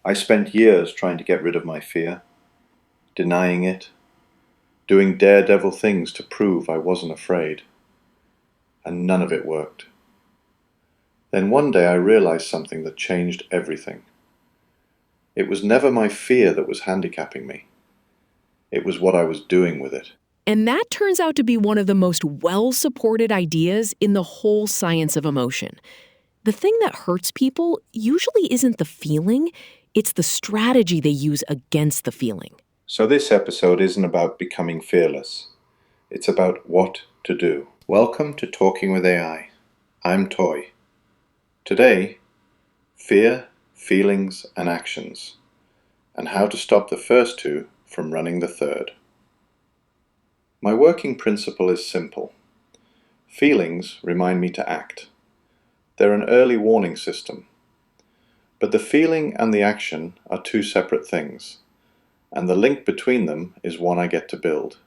I spent years trying to get rid of my fear, denying it, doing daredevil things to prove I wasn't afraid, and none of it worked. Then one day I realized something that changed everything. It was never my fear that was handicapping me. It was what I was doing with it. And that turns out to be one of the most well-supported ideas in the whole science of emotion. The thing that hurts people usually isn't the feeling, it's the strategy they use against the feeling. So this episode isn't about becoming fearless. It's about what to do. Welcome to Talking with AI. I'm Toy. Today, fear, feelings, and actions, and how to stop the first two from running the third. My working principle is simple. Feelings remind me to act. They're an early warning system. But the feeling and the action are two separate things, and the link between them is one I get to build.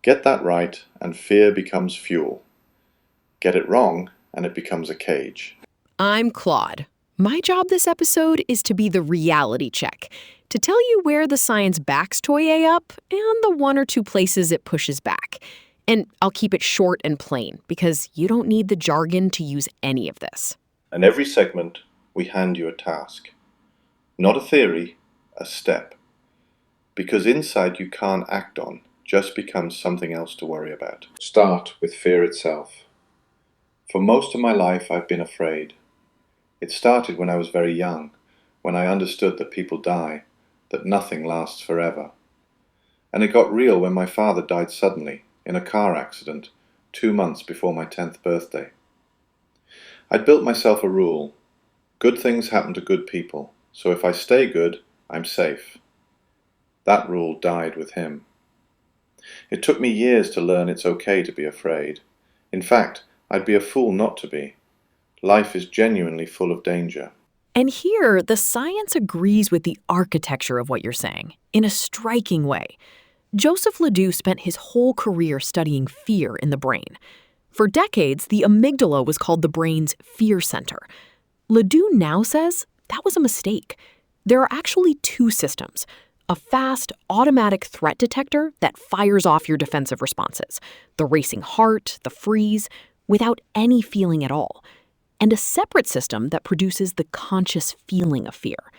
Get that right, and fear becomes fuel. Get it wrong, and it becomes a cage. I'm Claude. My job this episode is to be the reality check, to tell you where the science backs Toy A up and the one or two places it pushes back. And I'll keep it short and plain, because you don't need the jargon to use any of this. And every segment, we hand you a task. Not a theory, a step. Because insight you can't act on just becomes something else to worry about. Start with fear itself. For most of my life, I've been afraid. It started when I was very young, when I understood that people die, that nothing lasts forever. And it got real when my father died suddenly, in a car accident, 2 months before my 10th birthday. I'd built myself a rule. Good things happen to good people, so if I stay good, I'm safe. That rule died with him. It took me years to learn it's okay to be afraid. In fact, I'd be a fool not to be. Life is genuinely full of danger. And here, the science agrees with the architecture of what you're saying, in a striking way. Joseph Ledoux spent his whole career studying fear in the brain. For decades, the amygdala was called the brain's fear center. Ledoux now says that was a mistake. There are actually two systems: a fast, automatic threat detector that fires off your defensive responses, the racing heart, the freeze, without any feeling at all, and a separate system that produces the conscious feeling of fear.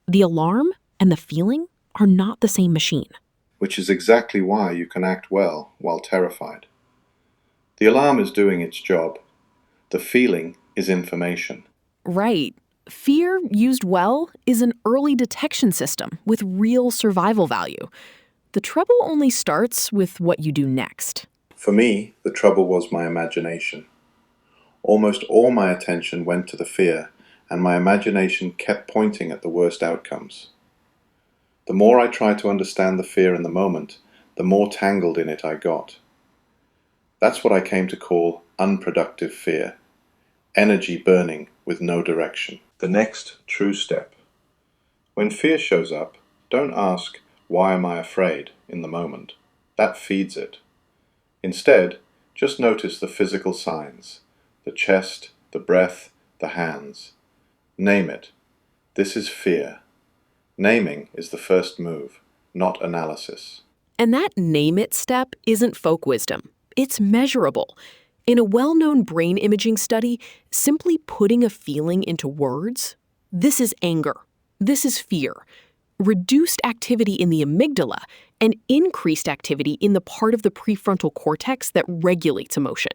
The alarm and the feeling are not the same machine. Which is exactly why you can act well while terrified. The alarm is doing its job. The feeling is information. Right. Fear, used well, is an early detection system with real survival value. The trouble only starts with what you do next. For me, the trouble was my imagination. Almost all my attention went to the fear, and my imagination kept pointing at the worst outcomes. The more I tried to understand the fear in the moment, the more tangled in it I got. That's what I came to call unproductive fear. Energy burning with no direction. The next true step. When fear shows up, don't ask, "Why am I afraid?" in the moment. That feeds it. Instead, just notice the physical signs. The chest, the breath, the hands. Name it. This is fear. Naming is the first move, not analysis. And that name it step isn't folk wisdom. It's measurable. In a well-known brain imaging study, simply putting a feeling into words, this is anger, this is fear, reduced activity in the amygdala, and increased activity in the part of the prefrontal cortex that regulates emotion.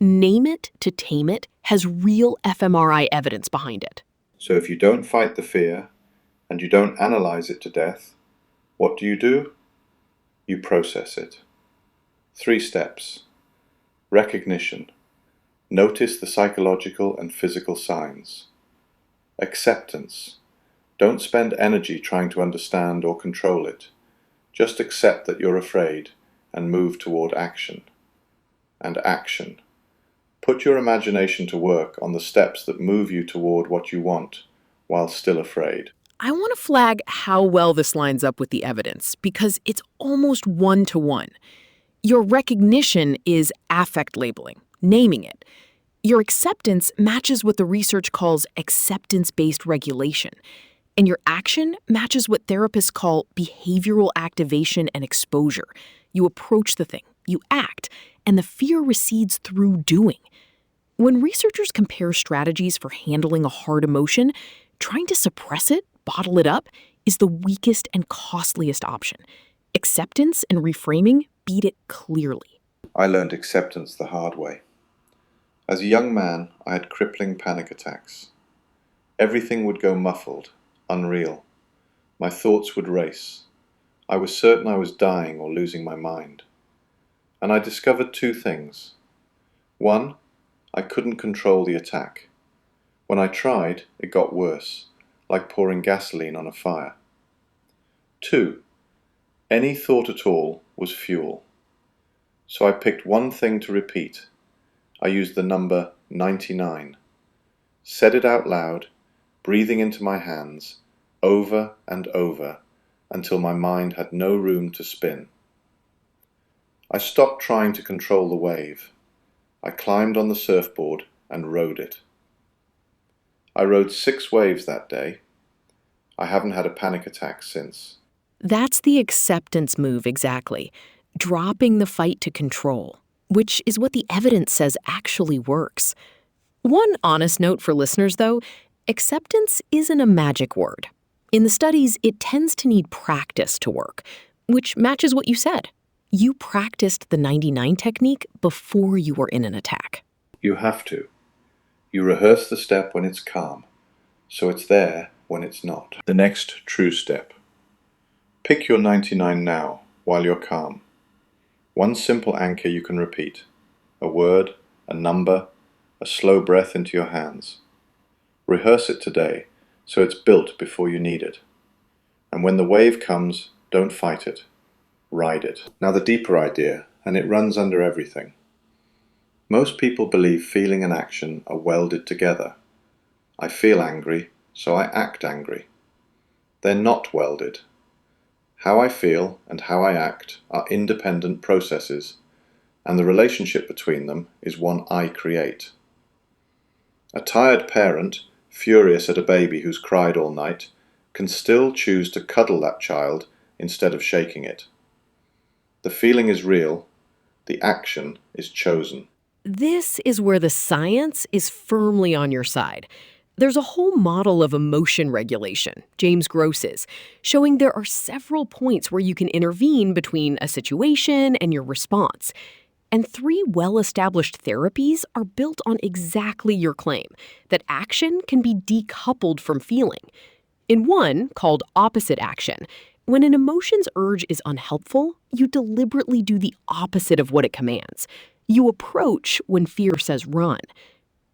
Name it to tame it has real fMRI evidence behind it. So if you don't fight the fear, and you don't analyze it to death, what do? You process it. 3 steps. Recognition. Notice the psychological and physical signs. Acceptance. Don't spend energy trying to understand or control it. Just accept that you're afraid and move toward action. And action. Put your imagination to work on the steps that move you toward what you want, while still afraid. I want to flag how well this lines up with the evidence, because it's almost one-to-one. Your recognition is affect labeling, naming it. Your acceptance matches what the research calls acceptance-based regulation. And your action matches what therapists call behavioral activation and exposure. You approach the thing, you act, and the fear recedes through doing. When researchers compare strategies for handling a hard emotion, trying to suppress it, bottle it up, is the weakest and costliest option. Acceptance and reframing beat it clearly. I learned acceptance the hard way. As a young man, I had crippling panic attacks. Everything would go muffled, unreal. My thoughts would race. I was certain I was dying or losing my mind. And I discovered two things. One, I couldn't control the attack. When I tried, it got worse, like pouring gasoline on a fire. Two, any thought at all was fuel. So I picked one thing to repeat. I used the number 99. Said it out loud, breathing into my hands, over and over, until my mind had no room to spin. I stopped trying to control the wave. I climbed on the surfboard and rode it. I rode 6 waves that day. I haven't had a panic attack since. That's the acceptance move exactly, dropping the fight to control, which is what the evidence says actually works. One honest note for listeners, though, acceptance isn't a magic word. In the studies, it tends to need practice to work, which matches what you said. You practiced the 99 technique before you were in an attack. You have to. You rehearse the step when it's calm, so it's there when it's not. The next true step. Pick your 99 now, while you're calm. One simple anchor you can repeat. A word, a number, a slow breath into your hands. Rehearse it today, so it's built before you need it. And when the wave comes, don't fight it. Ride it. Now the deeper idea, and it runs under everything. Most people believe feeling and action are welded together. I feel angry, so I act angry. They're not welded. How I feel and how I act are independent processes, and the relationship between them is one I create. A tired parent, furious at a baby who's cried all night, can still choose to cuddle that child instead of shaking it. The feeling is real, the action is chosen. This is where the science is firmly on your side. There's a whole model of emotion regulation, James Gross's, showing there are several points where you can intervene between a situation and your response. And 3 well-established therapies are built on exactly your claim, that action can be decoupled from feeling. In one, called opposite action, when an emotion's urge is unhelpful, you deliberately do the opposite of what it commands. You approach when fear says run.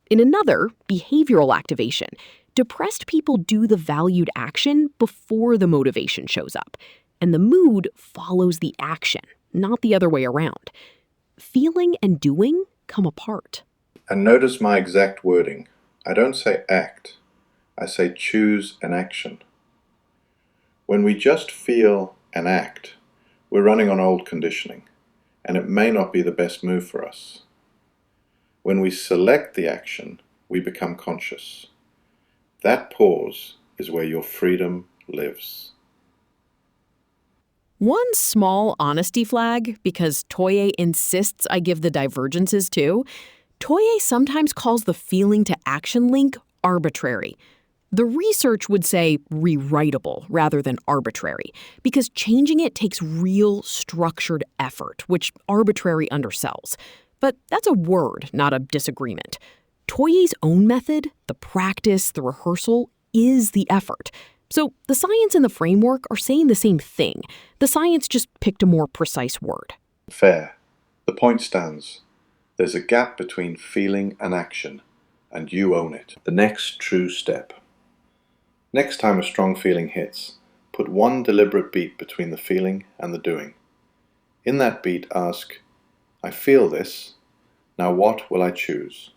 In another, behavioral activation, depressed people do the valued action before the motivation shows up, and the mood follows the action, not the other way around. Feeling and doing come apart. And notice my exact wording. I don't say act. I say choose an action. When we just feel and act, we're running on old conditioning, and it may not be the best move for us. When we select the action, we become conscious. That pause is where your freedom lives. One small honesty flag, because Toye insists I give the divergences too, Toye sometimes calls the feeling to action link arbitrary. The research would say rewritable rather than arbitrary, because changing it takes real structured effort, which arbitrary undersells. But that's a word, not a disagreement. Toye's own method, the practice, the rehearsal, is the effort. So the science and the framework are saying the same thing. The science just picked a more precise word. Fair. The point stands. There's a gap between feeling and action, and you own it. The next true step. Next time a strong feeling hits, put one deliberate beat between the feeling and the doing. In that beat, ask, I feel this, now what will I choose?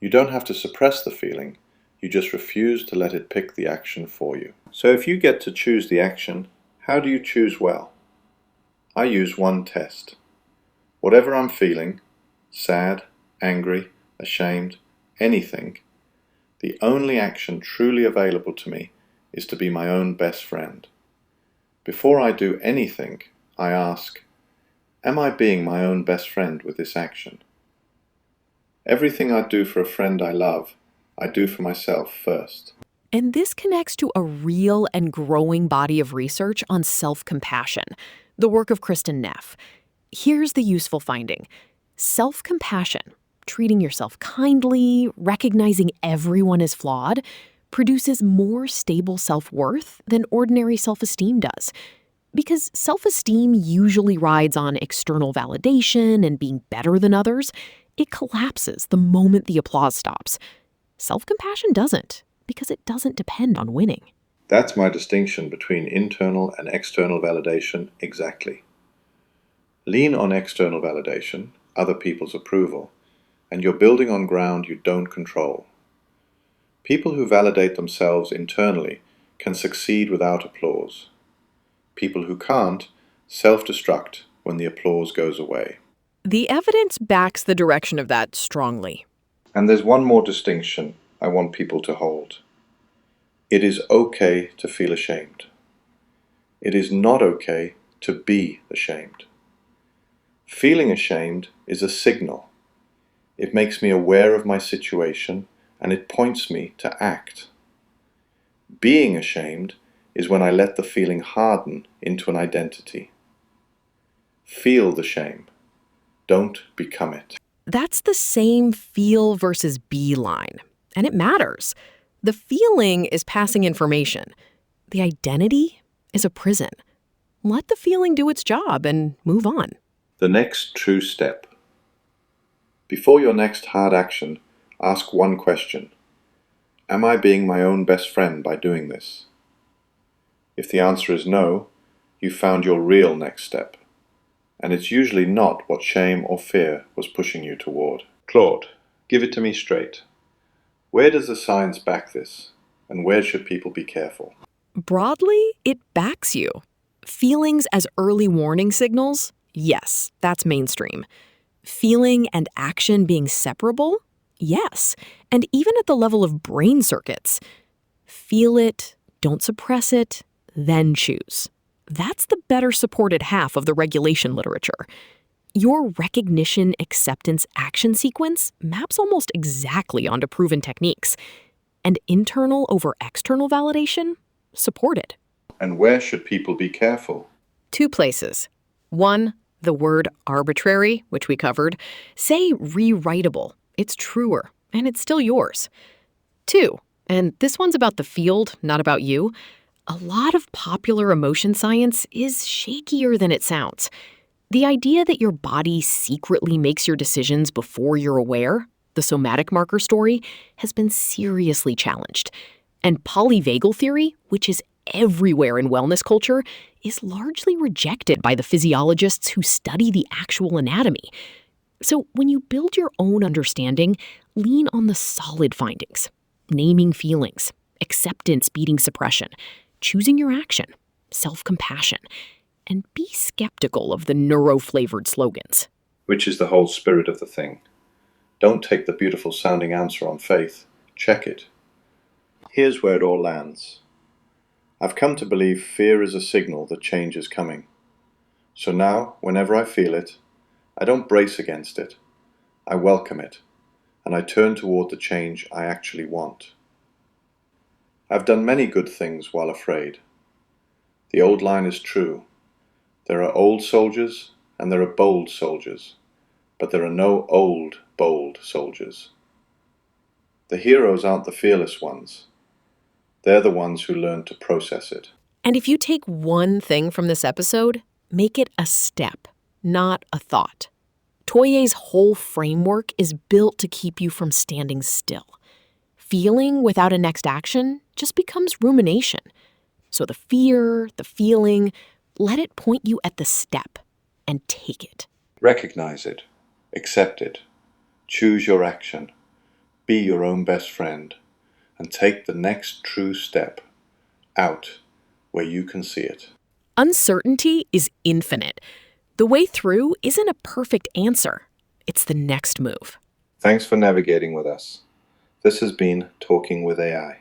You don't have to suppress the feeling, you just refuse to let it pick the action for you. So if you get to choose the action, how do you choose well? I use one test. Whatever I'm feeling, sad, angry, ashamed, anything, the only action truly available to me is to be my own best friend. Before I do anything, I ask, am I being my own best friend with this action? Everything I do for a friend I love, I do for myself first. And this connects to a real and growing body of research on self-compassion, the work of Kristen Neff. Here's the useful finding. Self-compassion, treating yourself kindly, recognizing everyone is flawed, produces more stable self-worth than ordinary self-esteem does. Because self-esteem usually rides on external validation and being better than others, it collapses the moment the applause stops. Self-compassion doesn't, because it doesn't depend on winning. That's my distinction between internal and external validation exactly. Lean on external validation, other people's approval, and you're building on ground you don't control. People who validate themselves internally can succeed without applause. People who can't self-destruct when the applause goes away. The evidence backs the direction of that strongly. And there's one more distinction I want people to hold. It is okay to feel ashamed. It is not okay to be ashamed. Feeling ashamed is a signal. It makes me aware of my situation and it points me to act. Being ashamed is when I let the feeling harden into an identity. Feel the shame. Don't become it. That's the same feel versus be line, and it matters. The feeling is passing information. The identity is a prison. Let the feeling do its job and move on. The next true step. Before your next hard action, ask one question. Am I being my own best friend by doing this? If the answer is no, you've found your real next step. And it's usually not what shame or fear was pushing you toward. Claude, give it to me straight. Where does the science back this? And where should people be careful? Broadly, it backs you. Feelings as early warning signals? Yes, that's mainstream. Feeling and action being separable? Yes, and even at the level of brain circuits. Feel it, don't suppress it, then choose. That's the better supported half of the regulation literature. Your recognition, acceptance, action sequence maps almost exactly onto proven techniques. And internal over external validation? Supported. And where should people be careful? 2 places. 1, the word arbitrary, which we covered. Say rewritable. It's truer, and it's still yours. 2, and this one's about the field, not about you. A lot of popular emotion science is shakier than it sounds. The idea that your body secretly makes your decisions before you're aware, the somatic marker story, has been seriously challenged. And polyvagal theory, which is everywhere in wellness culture, is largely rejected by the physiologists who study the actual anatomy. So when you build your own understanding, lean on the solid findings. Naming feelings, acceptance beating suppression, choosing your action, self-compassion, and be skeptical of the neuro-flavored slogans. Which is the whole spirit of the thing. Don't take the beautiful sounding answer on faith. Check it. Here's where it all lands. I've come to believe fear is a signal that change is coming. So now, whenever I feel it, I don't brace against it. I welcome it, and I turn toward the change I actually want. I've done many good things while afraid. The old line is true. There are old soldiers and there are bold soldiers, but there are no old, bold soldiers. The heroes aren't the fearless ones. They're the ones who learn to process it. And if you take one thing from this episode, make it a step, not a thought. Toye's whole framework is built to keep you from standing still. Feeling without a next action just becomes rumination. So the fear, the feeling, let it point you at the step and take it. Recognize it. Accept it. Choose your action. Be your own best friend. And take the next true step out where you can see it. Uncertainty is infinite. The way through isn't a perfect answer. It's the next move. Thanks for navigating with us. This has been Talking with AI.